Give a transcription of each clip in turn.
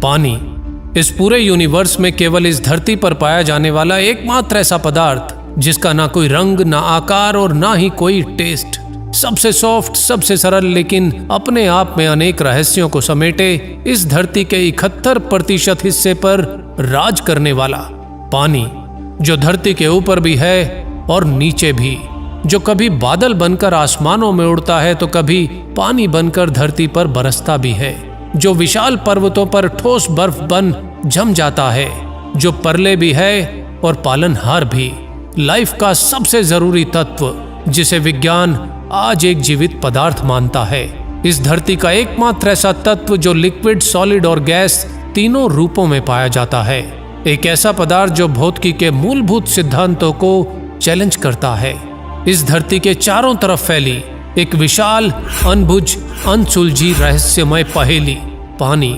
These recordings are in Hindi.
पानी इस पूरे यूनिवर्स में केवल इस धरती पर पाया जाने वाला एकमात्र ऐसा पदार्थ जिसका ना कोई रंग, ना आकार और ना ही कोई टेस्ट। सबसे सॉफ्ट, सबसे सरल, लेकिन अपने आप में अनेक रहस्यों को समेटे इस धरती के 71% हिस्से पर राज करने वाला पानी, जो धरती के ऊपर भी है और नीचे भी, जो कभी बादल बनकर आसमानों में उड़ता है तो कभी पानी बनकर धरती पर बरसता भी है, जो विशाल पर्वतों पर ठोस बर्फ बन जम जाता है, जो परले भी है और पालनहार भी, लाइफ का सबसे जरूरी तत्व जिसे विज्ञान आज एक जीवित पदार्थ मानता है। इस धरती का एकमात्र ऐसा तत्व जो लिक्विड, सॉलिड और गैस तीनों रूपों में पाया जाता है। एक ऐसा पदार्थ जो भौतिकी के मूलभूत सिद्धांतों को चैलेंज करता है। इस धरती के चारों तरफ फैली एक विशाल, अनबुझ, अनसुलझी रहस्यमय पहेली पानी,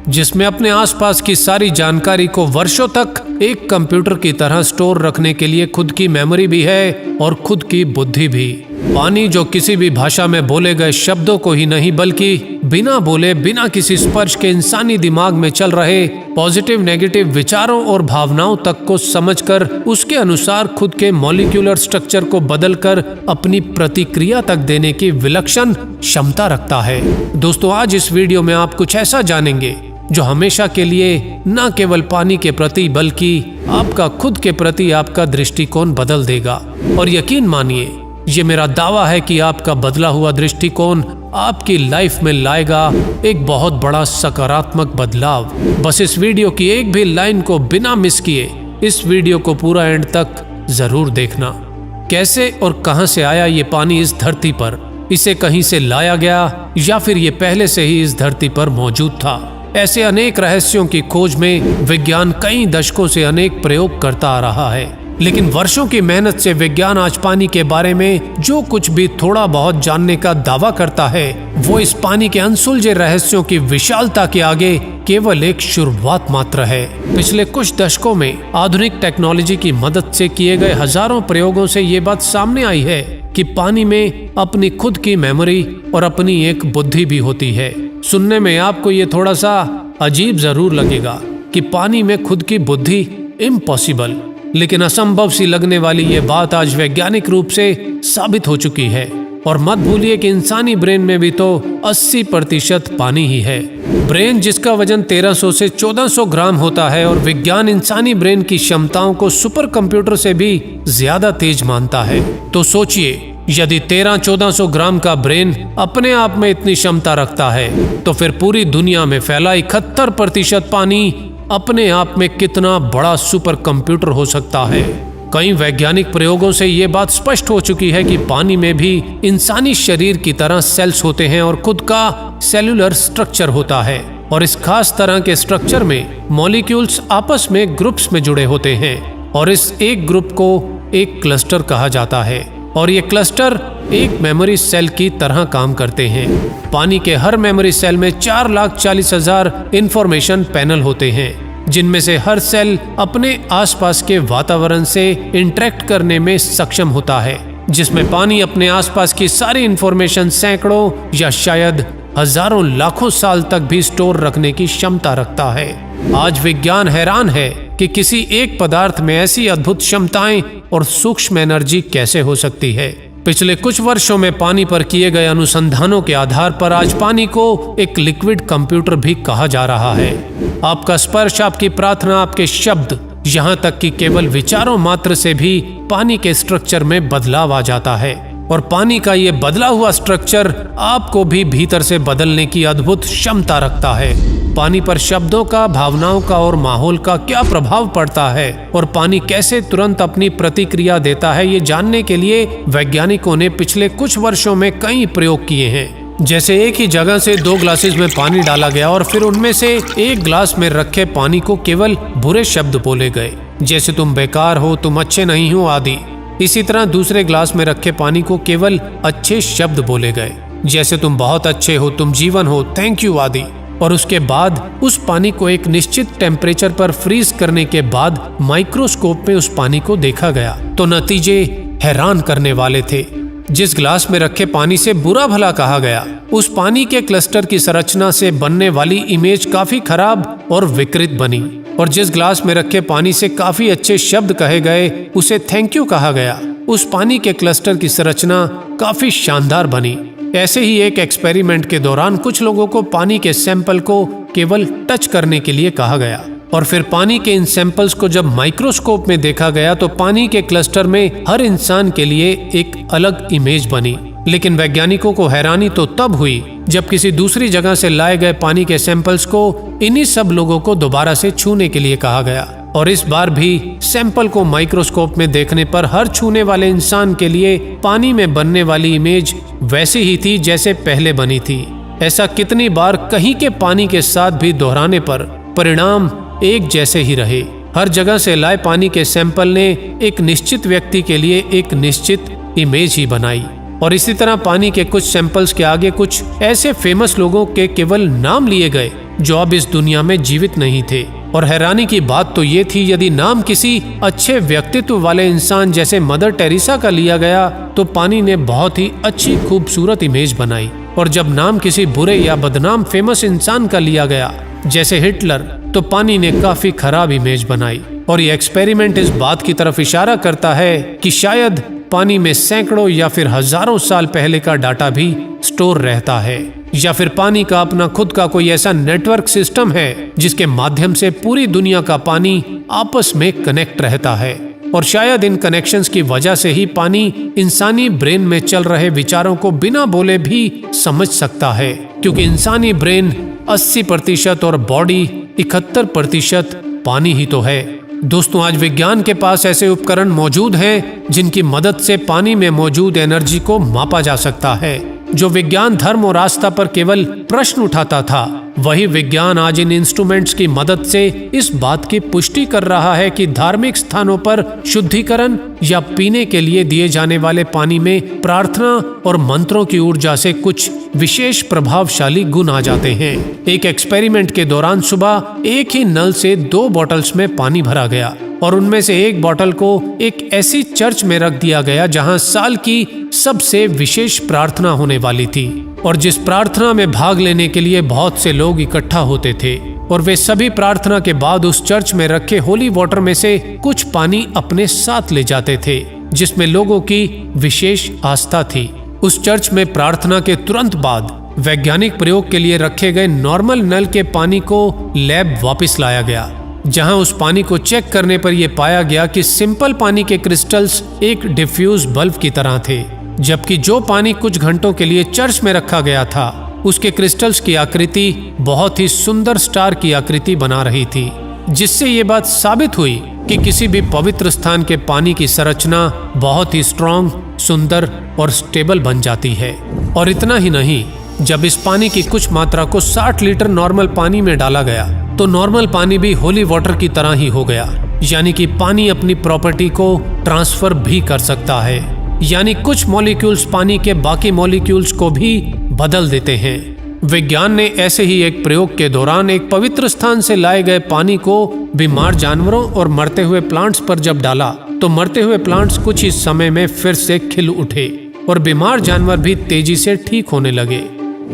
जिसमें अपने आसपास की सारी जानकारी को वर्षों तक एक कंप्यूटर की तरह स्टोर रखने के लिए खुद की मेमोरी भी है और खुद की बुद्धि भी। पानी जो किसी भी भाषा में बोले गए शब्दों को ही नहीं बल्कि बिना बोले, बिना किसी स्पर्श के इंसानी दिमाग में चल रहे पॉजिटिव, नेगेटिव विचारों और भावनाओं तक को समझकर उसके अनुसार खुद के मॉलिक्यूलर स्ट्रक्चर को बदलकर अपनी प्रतिक्रिया तक देने की विलक्षण क्षमता रखता है। दोस्तों, आज इस वीडियो में आप कुछ ऐसा जानेंगे जो हमेशा के लिए न केवल पानी के प्रति बल्कि आपका खुद के प्रति आपका दृष्टिकोण बदल देगा। और यकीन मानिए, ये मेरा दावा है कि आपका बदला हुआ दृष्टिकोण आपकी लाइफ में लाएगा एक बहुत बड़ा सकारात्मक बदलाव। बस इस वीडियो की एक भी लाइन को बिना मिस किए इस वीडियो को पूरा एंड तक जरूर देखना। कैसे और कहां से आया ये पानी इस धरती पर? इसे कहीं से लाया गया या फिर ये पहले से ही इस धरती पर मौजूद था? ऐसे अनेक रहस्यों की खोज में विज्ञान कई दशकों से अनेक प्रयोग करता आ रहा है, लेकिन वर्षों की मेहनत से विज्ञान आज पानी के बारे में जो कुछ भी थोड़ा बहुत जानने का दावा करता है, वो इस पानी के अनसुलझे रहस्यों की विशालता के आगे केवल एक शुरुआत मात्र है। पिछले कुछ दशकों में आधुनिक टेक्नोलॉजी की मदद से किए गए हजारों प्रयोगों से ये बात सामने आई है कि पानी में अपनी खुद की मेमोरी और अपनी एक बुद्धि भी होती है। सुनने में आपको ये थोड़ा सा अजीब जरूर लगेगा कि पानी में खुद की बुद्धि इम्पॉसिबल, लेकिन असंभव सी लगने वाली ये बात आज वैज्ञानिक रूप से साबित हो चुकी है। और मत भूलिए कि इंसानी ब्रेन में भी तो 80% पानी ही है। ब्रेन जिसका वजन 1300 से 1400 ग्राम होता है और विज्ञान इंसानी ब्रेन की क्षमताओं को सुपर कंप्यूटर से भी ज्यादा तेज मानता है। तो सोचिए, यदि 1300-1400 ग्राम का ब्रेन अपने आप में इतनी क्षमता रखता है तो फिर पूरी दुनिया में फैला 71% पानी अपने आप में कितना बड़ा सुपर कंप्यूटर हो सकता है। कई वैज्ञानिक प्रयोगों से ये बात स्पष्ट हो चुकी है कि पानी में भी इंसानी शरीर की तरह सेल्स होते हैं और खुद का सेलुलर स्ट्रक्चर होता है। और इस खास तरह के स्ट्रक्चर में मॉलिक्यूल्स आपस में ग्रुप्स में जुड़े होते हैं और इस एक ग्रुप को एक क्लस्टर कहा जाता है और ये क्लस्टर एक मेमोरी सेल की तरह काम करते हैं। पानी के हर मेमोरी सेल में 4,40,000 इंफॉर्मेशन पैनल होते हैं, जिनमें से हर सेल अपने आसपास के वातावरण से इंटरेक्ट करने में सक्षम होता है, जिसमें पानी अपने आसपास की सारी इंफॉर्मेशन सैकड़ों या शायद हजारों लाखों साल तक भी स्टोर रखने की क्षमता रखता है। आज विज्ञान हैरान है कि किसी एक पदार्थ में ऐसी अद्भुत क्षमताएं और सूक्ष्म एनर्जी कैसे हो सकती है। पिछले कुछ वर्षों में पानी पर किए गए अनुसंधानों के आधार पर आज पानी को एक लिक्विड कंप्यूटर भी कहा जा रहा है। आपका स्पर्श, आपकी प्रार्थना, आपके शब्द, यहाँ तक कि केवल विचारों मात्र से भी पानी के स्ट्रक्चर में बदलाव आ जाता है। और पानी का ये बदला हुआ स्ट्रक्चर आपको भी भीतर से बदलने की अद्भुत क्षमता रखता है। पानी पर शब्दों का, भावनाओं का और माहौल का क्या प्रभाव पड़ता है और पानी कैसे तुरंत अपनी प्रतिक्रिया देता है, ये जानने के लिए वैज्ञानिकों ने पिछले कुछ वर्षों में कई प्रयोग किए हैं। जैसे एक ही जगह से 2 ग्लासेस में पानी डाला गया और फिर उनमें से एक ग्लास में रखे पानी को केवल बुरे शब्द बोले गए, जैसे तुम बेकार हो, तुम अच्छे नहीं हो आदि। इसी तरह दूसरे ग्लास में रखे पानी को केवल अच्छे शब्द बोले गए, जैसे तुम बहुत अच्छे हो, तुम जीवन हो, थैंक यू आदि। और उसके बाद उस पानी को एक निश्चित टेम्परेचर पर फ्रीज करने के बाद माइक्रोस्कोप में उस पानी को देखा गया तो नतीजे हैरान करने वाले थे। जिस ग्लास में रखे पानी से बुरा भला कहा गया, उस पानी के क्लस्टर की संरचना से बनने वाली इमेज काफी खराब और विकृत बनी। और जिस ग्लास में रखे पानी से काफी अच्छे शब्द कहे गए, उसे थैंक यू कहा गया, उस पानी के क्लस्टर की संरचना काफी शानदार बनी। ऐसे ही एक एक्सपेरिमेंट के दौरान कुछ लोगों को पानी के सैंपल को केवल टच करने के लिए कहा गया, और फिर पानी के इन सैंपल्स को जब माइक्रोस्कोप में देखा गया तो पानी के क्लस्टर में हर इंसान के लिए एक अलग इमेज बनी। लेकिन वैज्ञानिकों को हैरानी तो तब हुई जब किसी दूसरी जगह से लाए गए पानी के सैंपल्स को इन्हीं सब लोगों को दोबारा से छूने के लिए कहा गया, और इस बार भी सैंपल को माइक्रोस्कोप में देखने पर हर छूने वाले इंसान के लिए पानी में बनने वाली इमेज वैसी ही थी जैसे पहले बनी थी। ऐसा कितनी बार कहीं के पानी के साथ भी दोहराने पर परिणाम एक जैसे ही रहे। हर जगह से लाए पानी के सैंपल ने एक निश्चित व्यक्ति के लिए एक निश्चित इमेज ही बनाई, और इसी तरह पानी के कुछ सैंपल्स के आगे कुछ ऐसे फेमस लोगों के केवल नाम लिए गए जो अब इस दुनिया में जीवित नहीं थे। और हैरानी की बात तो ये थी, यदि नाम किसी अच्छे व्यक्तित्व वाले इंसान जैसे मदर टेरेसा का लिया गया तो पानी ने बहुत ही अच्छी खूबसूरत इमेज बनाई, और जब नाम किसी बुरे या बदनाम फेमस इंसान का लिया गया जैसे हिटलर, तो पानी ने काफी खराब इमेज बनाई। और ये एक्सपेरिमेंट इस बात की तरफ इशारा करता है कि शायद पानी में सैकड़ों या फिर हजारों साल पहले का डाटा भी स्टोर रहता है, या फिर पानी का अपना खुद का कोई ऐसा नेटवर्क सिस्टम है जिसके माध्यम से पूरी दुनिया का पानी आपस में कनेक्ट रहता है। और शायद इन कनेक्शंस की वजह से ही पानी इंसानी ब्रेन में चल रहे विचारों को बिना बोले भी समझ सकता है, क्योंकि इंसानी ब्रेन 80% और बॉडी 71% पानी ही तो है। दोस्तों, आज विज्ञान के पास ऐसे उपकरण मौजूद हैं जिनकी मदद से पानी में मौजूद एनर्जी को मापा जा सकता है। जो विज्ञान धर्म और आस्था पर केवल प्रश्न उठाता था, वही विज्ञान आज इन इंस्ट्रूमेंट्स की मदद से इस बात की पुष्टि कर रहा है कि धार्मिक स्थानों पर शुद्धिकरण या पीने के लिए दिए जाने वाले पानी में प्रार्थना और मंत्रों की ऊर्जा से कुछ विशेष प्रभावशाली गुण आ जाते हैं। एक एक्सपेरिमेंट के दौरान सुबह एक ही नल से 2 बॉटल्स में पानी भरा गया, और उनमें से एक बोतल को एक ऐसी चर्च में रख दिया गया जहां साल की सबसे विशेष प्रार्थना होने वाली थी, और जिस प्रार्थना में भाग लेने के लिए बहुत से लोग इकट्ठा होते थे, और वे सभी प्रार्थना के बाद उस चर्च में रखे होली वाटर में से कुछ पानी अपने साथ ले जाते थे जिसमें लोगों की विशेष आस्था थी। उस चर्च में प्रार्थना के तुरंत बाद वैज्ञानिक प्रयोग के लिए रखे गए नॉर्मल नल के पानी को लैब वापस लाया गया, जहां उस पानी को चेक करने पर यह पाया गया कि सिंपल पानी के क्रिस्टल्स एक डिफ्यूज बल्ब की तरह थे, जबकि जो पानी कुछ घंटों के लिए चर्च में रखा गया था उसके क्रिस्टल्स की आकृति बहुत ही सुंदर स्टार की आकृति बना रही थी, जिससे ये बात साबित हुई कि किसी भी पवित्र स्थान के पानी की संरचना बहुत ही स्ट्रॉन्ग, सुंदर और स्टेबल बन जाती है। और इतना ही नहीं, जब इस पानी की कुछ मात्रा को 60 लीटर नॉर्मल पानी में डाला गया तो नॉर्मल पानी भी होली वाटर की तरह ही हो गया, यानी कि पानी अपनी प्रॉपर्टी को ट्रांसफर भी कर सकता है, यानी कुछ मॉलिक्यूल्स पानी के बाकी मॉलिक्यूल्स को भी बदल देते हैं। विज्ञान ने ऐसे ही एक प्रयोग के दौरान एक पवित्र स्थान से लाए गए पानी को बीमार जानवरों और मरते हुए प्लांट्स पर जब डाला तो मरते हुए प्लांट्स कुछ ही समय में फिर से खिल उठे और बीमार जानवर भी तेजी से ठीक होने लगे।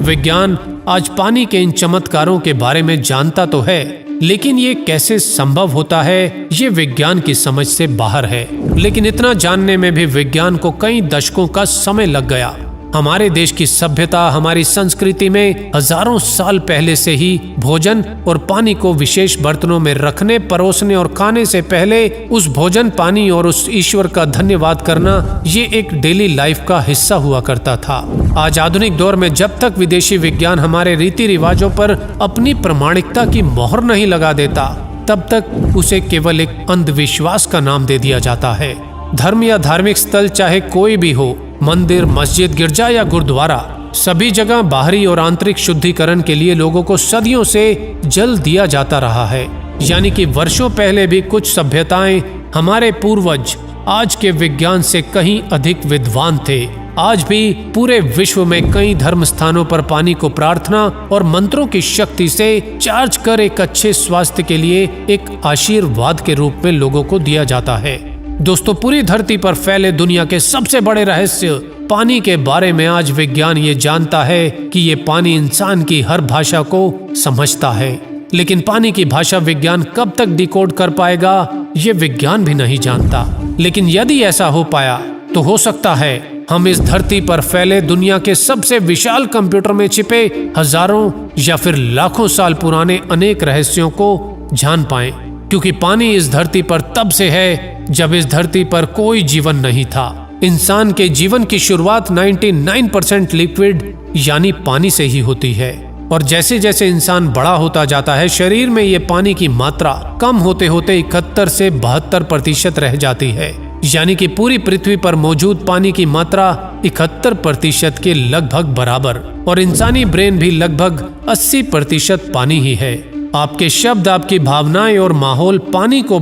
विज्ञान आज पानी के इन चमत्कारों के बारे में जानता तो है, लेकिन ये कैसे संभव होता है ये विज्ञान की समझ से बाहर है। लेकिन इतना जानने में भी विज्ञान को कई दशकों का समय लग गया। हमारे देश की सभ्यता, हमारी संस्कृति में हजारों साल पहले से ही भोजन और पानी को विशेष बर्तनों में रखने, परोसने और खाने से पहले उस भोजन, पानी और उस ईश्वर का धन्यवाद करना ये एक डेली लाइफ का हिस्सा हुआ करता था। आज आधुनिक दौर में जब तक विदेशी विज्ञान हमारे रीति रिवाजों पर अपनी प्रामाणिकता की मोहर नहीं लगा देता, तब तक उसे केवल एक अंधविश्वास का नाम दे दिया जाता है। धर्म या धार्मिक स्थल चाहे कोई भी हो, मंदिर, मस्जिद, गिरजा या गुरुद्वारा, सभी जगह बाहरी और आंतरिक शुद्धिकरण के लिए लोगों को सदियों से जल दिया जाता रहा है। यानी कि वर्षों पहले भी कुछ सभ्यताएं, हमारे पूर्वज आज के विज्ञान से कहीं अधिक विद्वान थे। आज भी पूरे विश्व में कई धर्म स्थानों पर पानी को प्रार्थना और मंत्रों की शक्ति से चार्ज कर एक अच्छे स्वास्थ्य के लिए एक आशीर्वाद के रूप में लोगों को दिया जाता है। दोस्तों, पूरी धरती पर फैले दुनिया के सबसे बड़े रहस्य पानी के बारे में आज विज्ञान ये जानता है कि ये पानी इंसान की हर भाषा को समझता है। लेकिन पानी की भाषा विज्ञान कब तक डिकोड कर पाएगा, ये विज्ञान भी नहीं जानता। लेकिन यदि ऐसा हो पाया तो हो सकता है हम इस धरती पर फैले दुनिया के सबसे विशाल कंप्यूटर में छिपे हजारों या फिर लाखों साल पुराने अनेक रहस्यों को जान पाएं। क्योंकि पानी इस धरती पर तब से है जब इस धरती पर कोई जीवन नहीं था। इंसान के जीवन की शुरुआत 99% लिक्विड यानी पानी से ही होती है, और जैसे जैसे इंसान बड़ा होता जाता है शरीर में ये पानी की मात्रा कम होते होते 71 से 72% रह जाती है। यानी कि पूरी पृथ्वी पर मौजूद पानी की मात्रा 71% के लगभग बराबर, और इंसानी ब्रेन भी लगभग 80% पानी ही है। आपके शब्द, आपकी भावनाएं और माहौल पानी को